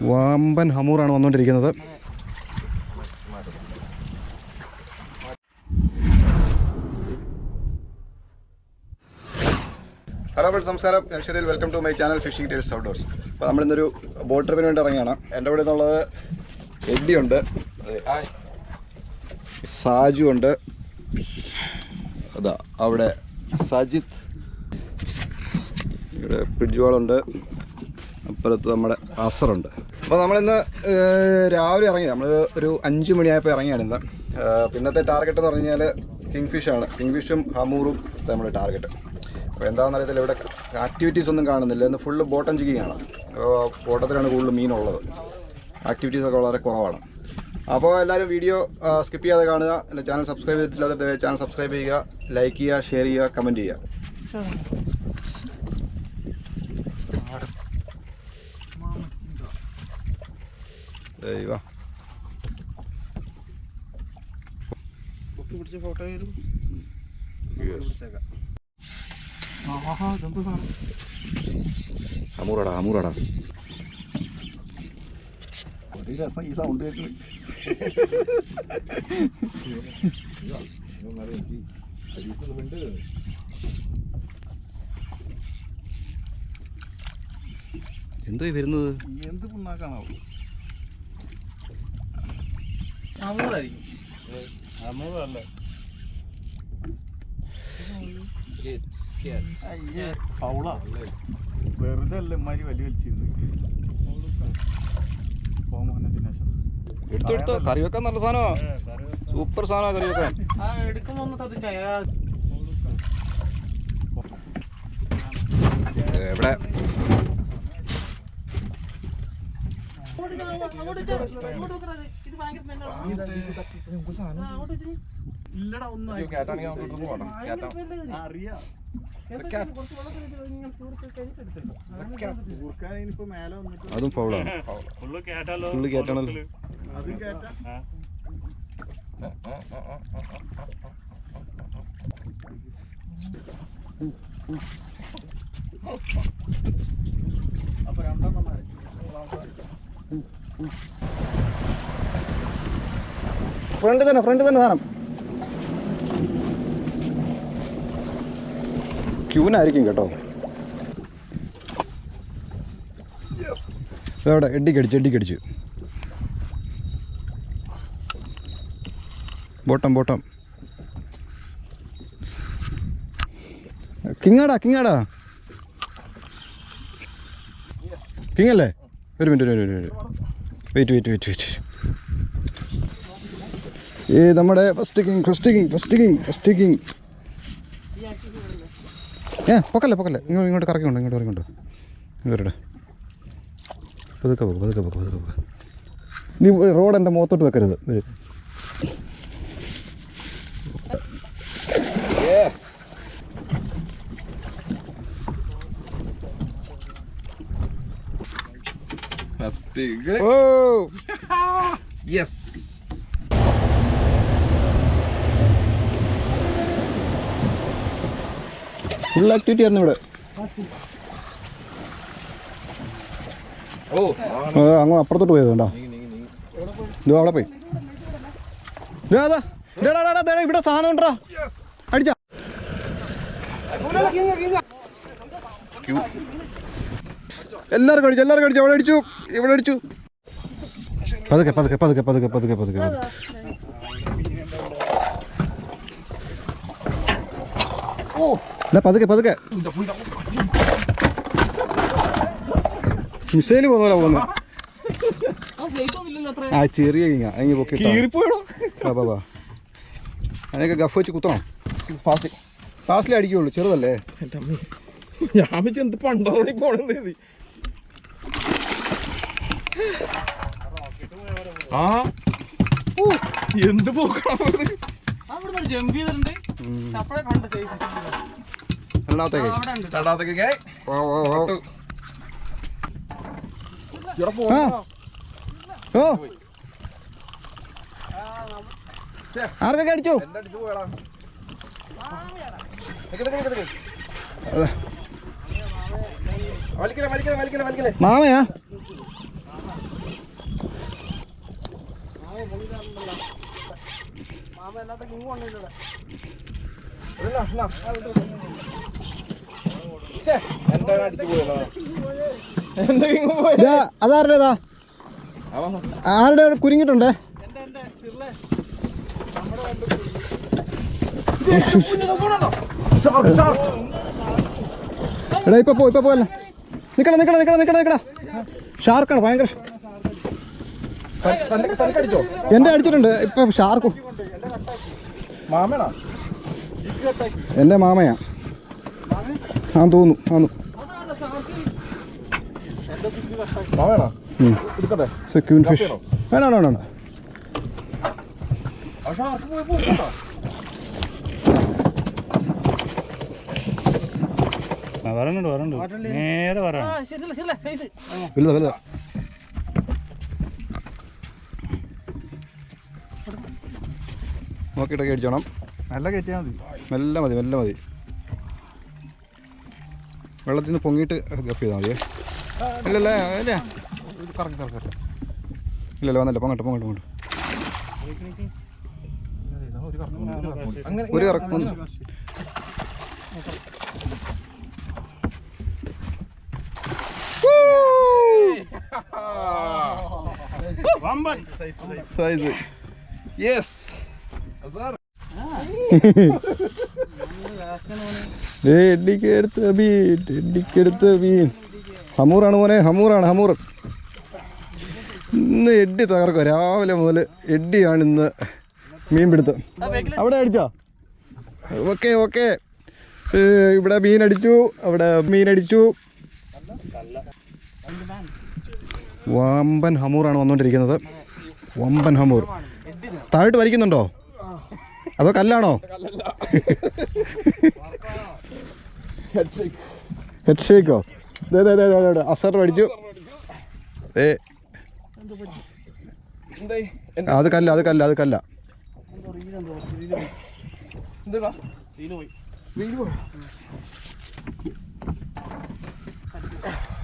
വമ്പൻ ഹമൂറാണ് വന്നുകൊണ്ടിരിക്കുന്നത്. Hello friends, നമസ്കാരം. ശരിയിൽ welcome to my channel fishing tales outdoors. അപ്പോൾ നമ്മളിന്നൊരു ബോട്ട് ട്രിപ്പിന് വേണ്ടി ഇറങ്ങിയാണ്. എൻ്റെ ഇവിടെ നിന്നുള്ളത് എഡ്ഡി ഉണ്ട്, സാജു ഉണ്ട്, അതാ അവിടെ സജിത്ത്, ഇവിടെ പിഡ്ജോളുണ്ട്, അപ്പുറത്ത് നമ്മുടെ അസറുണ്ട്. അപ്പോൾ നമ്മളിന്ന് രാവിലെ ഇറങ്ങി, നമ്മൾ ഒരു 5 മണിയായപ്പോൾ ഇറങ്ങിയാണ് ഇന്ന്. പിന്നത്തെ ടാർഗറ്റ് എന്ന് പറഞ്ഞു കഴിഞ്ഞാൽ കിങ്ഫിഷാണ്. കിങ്ഫിഷും ഹമൂറും നമ്മുടെ ടാർഗറ്റ്. അപ്പോൾ എന്താണെന്ന് അറിയത്തില്ല, ഇവിടെ ആക്ടിവിറ്റീസ് ഒന്നും കാണുന്നില്ല. ഇന്ന് ഫുള്ള് ബോട്ടം ജിഗിങ്ങാണ്. ബോട്ടത്തിലാണ് കൂടുതൽ മീനുള്ളത്. ആക്ടിവിറ്റീസൊക്കെ വളരെ കുറവാണ്. അപ്പോൾ എല്ലാവരും വീഡിയോ സ്കിപ്പ് ചെയ്യാതെ കാണുക. എൻ്റെ ചാനൽ സബ്സ്ക്രൈബ് ചെയ്തിട്ടില്ലാത്ത ചാനൽ സബ്സ്ക്രൈബ് ചെയ്യുക, ലൈക്ക് ചെയ്യുക, ഷെയർ ചെയ്യുക, കമൻറ്റ് ചെയ്യുക. ഫോട്ടോ ഹമൂറാടാ, ഹമൂറാടാ. ഒരു രസം ഈ സൗണ്ട് കേട്ട്. എന്തോ വരുന്നത്? എന്ത് പുണ്ണാക്കാണാവോ? അമൂറല്ല, വെറുതെ അല്ല ഇമാരി വലിയ വലിച്ചിരുന്നു. എടുത്തെടുത്തോ, കറി വെക്കാൻ നല്ല സാധനമാണ്. സൂപ്പർ സാധനമാണ് കറി വെക്കാൻ. എവിടെ ഇല്ലടാ, ഒന്നും അറിയാം. അതും ഫൗളാണ്. ഫുള്ള് കേട്ടാണല്ലോ. ഫ്രണ്ട് തന്നെ സാധനം. ക്യൂനായിരിക്കും കേട്ടോ. ഇതവിടെ എഡ്ഡിക്കടിച്ച് ബോട്ടം കിങ്ങാടാ കിങ്ങല്ലേ? ഒരു മിനിറ്റ് വെയിറ്റ്. നമ്മുടെ ഫസ്റ്റ് കിങ്. പൊക്കല്ലേ, ഇങ്ങോട്ട് കറക്കിണ്ടോ, ഇങ്ങോട്ട് വരട്ടെ. പതുക്കെ പോകും. നീ റോഡ് എൻ്റെ മുഖത്തോട്ട് വെക്കരുത്. ഫുൾ ആക്ടിവിറ്റി ആയിരുന്നു ഇവിടെ. അങ്ങ് അപ്പുറത്തോട്ട് പോയത് കണ്ടോ? ഇതോ അവിടെ പോയി. ഇവിടെ സാധനം ഉണ്ടോ? അടിച്ചാ എല്ലാവർക്കും അടിച്ചു. ഇവിടെ അടിച്ചു. പതുക്കെ പതുക്കെ മിസൈല് പോകുന്ന ചെറിയ കിങ്ങ പൊക്കിപ്പോയോ? അതിനൊക്കെ ഗഫ് വെച്ച് കുത്തണം. ഫാസ്റ്റിലേ അടിക്കുള്ളൂ, ചെറുതല്ലേ. ഞാൻ വെച്ച് എന്ത് പണ്ടോടി പോണെന്ന്. എന്ത് പോക്കണം. ആർക്കൊക്കെ അടിച്ചു? മാമയാ? അതാരുടേതാ? ആരുടെ കുരുങ്ങിട്ടുണ്ടേ? എടാ ഇപ്പൊ പോവല്ല. നിക്കടാ. ഷാർക്കാണ് ഭയങ്കര. എന്റെ അടിച്ചിട്ടുണ്ട് ഇപ്പൊ ഷാർക്ക്. എന്റെ മാമയാ തോന്നുന്നു. ക്യൂൻ ഫിഷ് വേണം. വരണ്ട് നേരെ വരാം. വലുതാ. നോക്കിയിട്ടൊക്കെ അടിച്ചോണം. നല്ല കയറ്റിയാൽ മതി. മെല്ലെ മതി. വെള്ളത്തിൽ നിന്ന് പൊങ്ങിയിട്ട് ഗഫ് ചെയ്താൽ മതിയേ. ഇല്ലല്ലേ വന്നല്ലേ. പൊങ്ങോട്ട് ഒരു കറക്കം. സൈസ്. യെസ്. എഡിക്കെടുത്ത മീൻ ഹമൂറാണ് മോനെ. ഹമൂർ ഇന്ന് എഡി തകർക്കുക. രാവിലെ മുതൽ എഡിയാണ് ഇന്ന് മീൻ പിടുത്തം. അവിടെ അടിച്ചോ? ഓക്കെ. ഇവിടെ മീനടിച്ചു, അവിടെ മീനടിച്ചു. വമ്പൻ ഹമൂറാണ് വന്നുകൊണ്ടിരിക്കുന്നത്. വമ്പൻ ഹമൂർ. താഴോട്ട് വലിക്കുന്നുണ്ടോ അതോ കല്ലാണോ? ഹെഡ് ഷേക്കോ? അസർ അടിച്ചു. അത് കല്ല.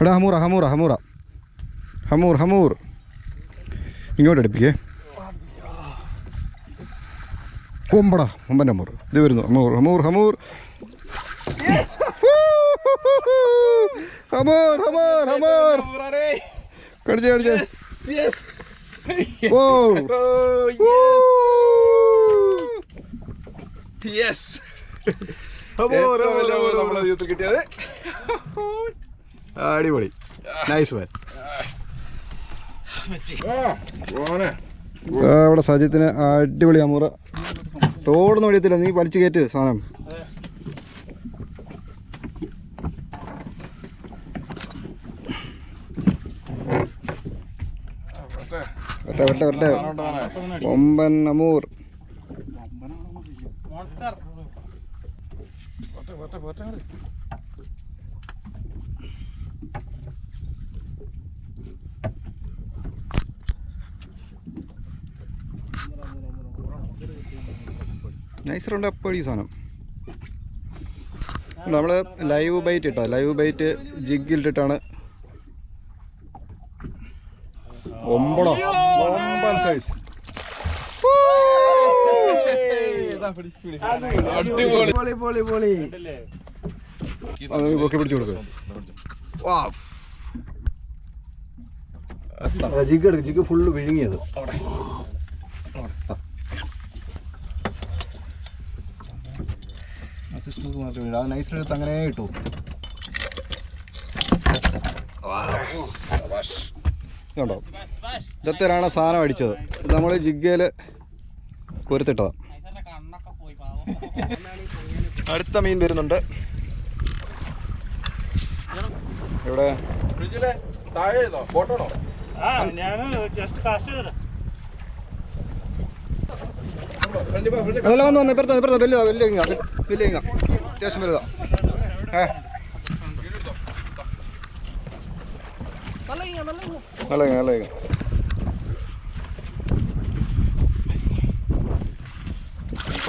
എടാ ഹമൂർ ഇങ്ങോട്ട് അടുപ്പിക്കേ. കൊമ്പടാ കൊമ്പൻ ഹമൂർ. ഇത് വരുന്നു ഹമൂർ. കടിച്ചേ. അടിപൊളി. നൈസ് മാൻ. അവിടെ സജിത്തിന് അടിപൊളി ഹമൂർ. റോഡൊന്നും ഒഴിയത്തില്ല, നീ വലിച്ചു കയറ്റ് സാധനം. വരട്ടെ. കൊമ്പൻ ഹമൂർ. നൈസറുണ്ട് അപ്പടി സാധനം. നമ്മൾ ലൈവ് ബൈറ്റ് ജിഗിലിട്ടിട്ടാണ്. ഒമ്പൻ സൈസ്. പൊക്കി പിടിച്ചു കൊടുക്കും. Jig full വിഴുങ്ങിയത്. അസിസ്റ്റൻസ് മാത്രമേ അത് നൈസിനെടുത്ത് അങ്ങനെ കിട്ടൂ. ഇതുണ്ടോ, ഇതത്തേലാണ് സാധനം അടിച്ചത്. ഇത് നമ്മൾ ജിഗയിൽ കൊരുത്തിട്ടതാണ്. അടുത്ത മീൻ വരുന്നുണ്ട്. ഇവിടെ അതെല്ലാം വന്ന് ഇപ്പുറത്ത് വലിയ അത്യാവശ്യം വലുതാ. നല്ല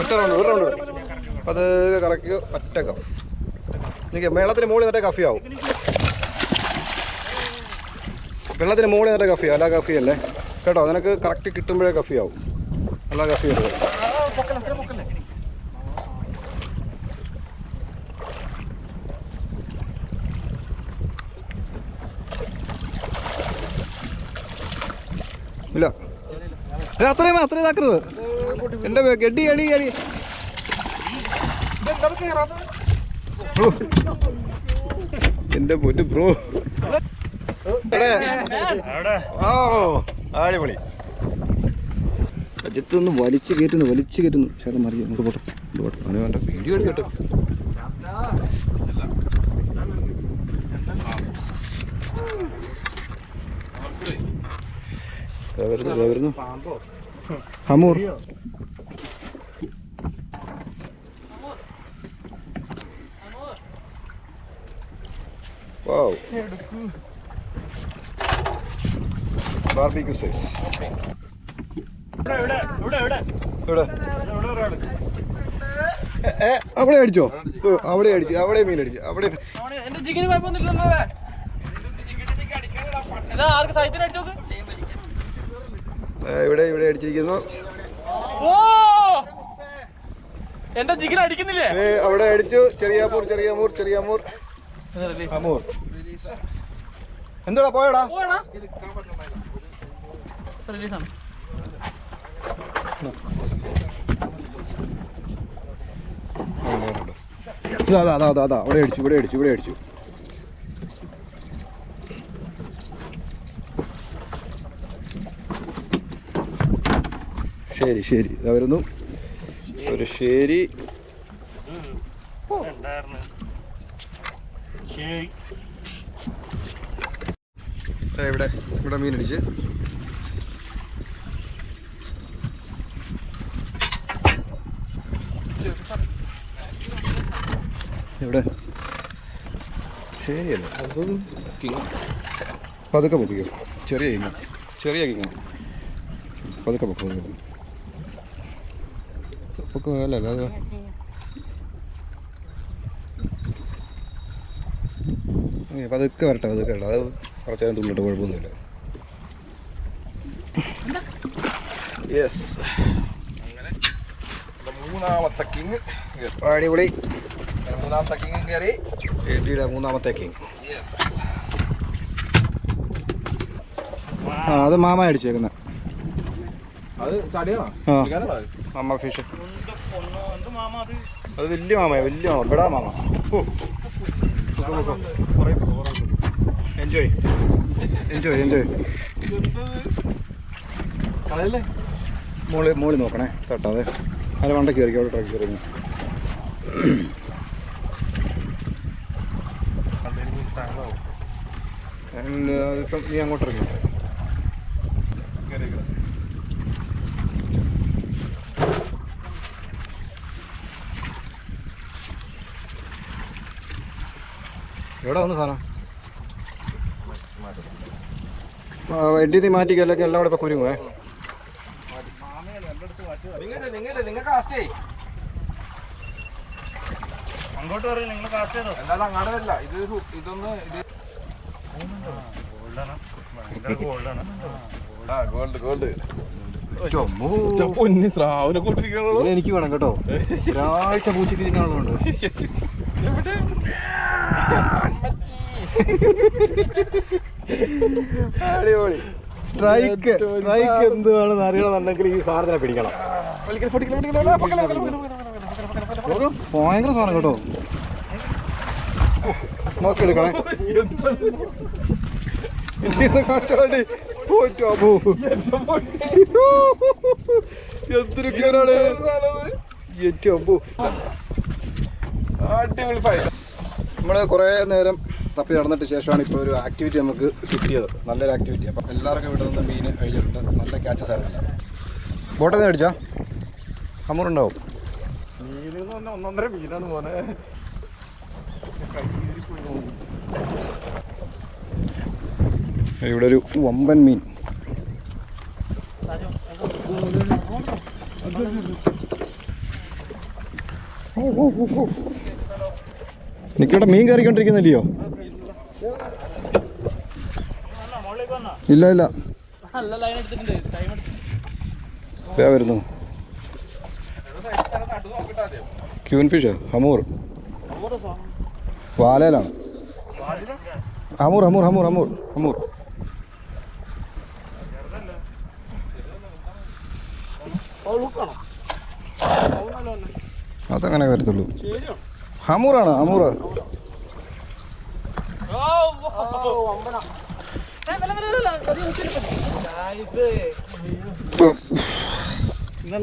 ഒറ്റ റൗണ്ട് അത് കറക്കുക. ഒറ്റ കഫ് എനിക്ക് വെള്ളത്തിന് മുകളിൽ നിന്നിട്ട് കഫിയാവും. വെള്ളത്തിന് മുകളിൽ നിന്നിട്ട് കഫിയാവും, അല്ല കഫിയല്ലേ. കേട്ടോ. നിനക്ക് കറക്റ്റ് കിട്ടുമ്പോഴേ കഫിയാവും, നല്ല കഫി വരും. ഇല്ല അത്രയും ഇതാക്കരുത്. എൻ്റെ ഗഡി അടി അടി എൻ്റെ പൊന്നു ബ്രോ. ഓ അടിപൊളി. അജിത്തൊന്ന് വലിച്ചു കയറ്റുന്നു. ചേട്ടൻ മറിയ നമുക്ക് പോട്ടെ അത് വേണ്ട. വീഡിയോ എടു കേട്ടോ. വരുന്നു ഹമൂർ. Wow. Barbecue size. അവിടെ അടിച്ചോ? അവിടെ അടിച്ചു, അവിടെ മീൻ അടിച്ചു, അവിടെ. ഇവിടെ അടിച്ചിരിക്കുന്നു. എന്റെ ജിഗിൽ അടിക്കുന്നില്ലേ? അവിടെ അടിച്ചു. ചെറിയാമൂർ അമൂർ. എന്താടാ പോയടാ? അതാ അവിടെ അടിച്ചു. ശരി ഇതാ വരുന്നു ഒരു ശരി. ഇവിടെ മീൻ അടിച്ച്. ഇവിടെ ശരിയല്ല, പതുക്കെ പൊക്കിക്കും. ചെറിയ കിങ്ങ പതുക്കെ പൊക്കും. അല്ല അത് പതുക്കെ വരട്ടെ. അത് കുറച്ച് നേരം തുള്ളിട്ട് കുഴപ്പമൊന്നുമില്ല. യെസ്, അങ്ങനെ മൂന്നാമത്തെ കിങ് അടിപൊളി. മൂന്നാമത്തെ കിങ് കയറി. എഡിയുടെ മൂന്നാമത്തെ കിങ്. അത് മാമ അടിച്ചേക്കുന്നത്. Mama fish. അത് വലിയ മാമ ബെടാ മാമ. ഓ എൻജോയ്. മോളി നോക്കണേ തട്ടാതെ. അതിന് വണ്ട കയറിക്കും. അവിടെ ട്രക്ക് കയറി. ഇപ്പം നീ അങ്ങോട്ട് ഇറങ്ങി. എവിടെ വന്നു സാധനം? വെട്ടി നീ മാറ്റിക്കല്ലെങ്കിൽ എല്ലാം കൂടെ ഇപ്പം കുരുങ്ങുവേ. അങ്ങോട്ട് പറയും, നിങ്ങൾ കാസ്റ്റ് ചെയ്തോ? അങ്ങാടല്ല ഇത്. ഇതൊന്ന് ഗോൾഡ്. എനിക്ക് വേണം കേട്ടോ. ഒരാഴ്ച പൂച്ചയ്ക്ക് തിന്നാളുണ്ട്. അടിപൊളി. സ്ട്രൈക്ക് എന്തുവാണെന്ന് അറിയണമെന്നുണ്ടെങ്കിൽ ഈ സാധനം പിടിക്കണം. ഭയങ്കര സാധനം കേട്ടോ. നോക്കിയെടുക്കണേ. എന്തൊക്കെയാണ് നമ്മൾ കുറേ നേരം തപ്പി നടന്നിട്ട് ശേഷമാണ് ഇപ്പോൾ ഒരു ആക്ടിവിറ്റി നമുക്ക് കിട്ടിയത്. നല്ലൊരു ആക്ടിവിറ്റി. അപ്പം എല്ലാവർക്കും ഇവിടെ നിന്ന് മീൻ കഴിച്ചിട്ടുണ്ട്. നല്ല ക്യാച്ചസ് ആയിരുന്നില്ല. ബോട്ടിൽ നിന്ന് അടിച്ചാൽ അമ്മൂറുണ്ടാവും. മീനെന്ന് പറഞ്ഞാൽ 1.5 മീനാണ് മോനെ. ഇവിടെ ഒരു വമ്പൻ മീൻ. എനിക്കിവിടെ മീൻ കയറിക്കൊണ്ടിരിക്കുന്നില്ലയോ? ഇല്ല നല്ല ലൈൻ എടുത്തിട്ടുണ്ട് ടൈം ഇതാ വരുന്നു ക്യൂൻ ഫിഷ് ഹമൂർ വാലയിലാണ് ഹമൂർ ഹമൂർ ഹമൂർ ഹമൂർ ഹമൂർ അതങ്ങനെ വരത്തുള്ളൂ ഹമൂറാണ് ഹമൂർ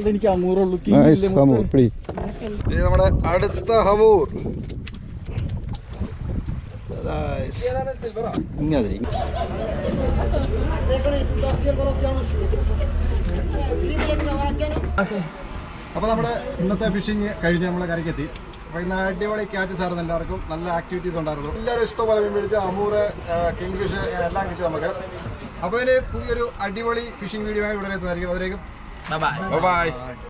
എനിക്ക് അമൂറുള്ളൂ നൈസ് ഹമൂർ പിടി ഇത് നമ്മുടെ അടുത്ത ഹമൂർ അപ്പോൾ നമ്മുടെ ഇന്നത്തെ ഫിഷിങ് കഴിഞ്ഞ് നമ്മൾ കരയ്ക്കെത്തി. അപ്പോൾ ഇന്ന് അടിപൊളി ക്യാച്ചസ് ആയിരുന്നു. എല്ലാവർക്കും നല്ല ആക്ടിവിറ്റീസ് ഉണ്ടായിരുന്നു. എല്ലാവരും ഇഷ്ടംപോലെ മീൻ പിടിച്ച് അമൂറ്, കിങ് ഫിഷ് എല്ലാം കിട്ടി നമുക്ക്. അപ്പോൾ ഇനി പുതിയൊരു അടിപൊളി ഫിഷിംഗ് വീഡിയോ ആയി ഉടനെ എത്തുന്നതായിരിക്കും. അതിലേക്കും ബൈ.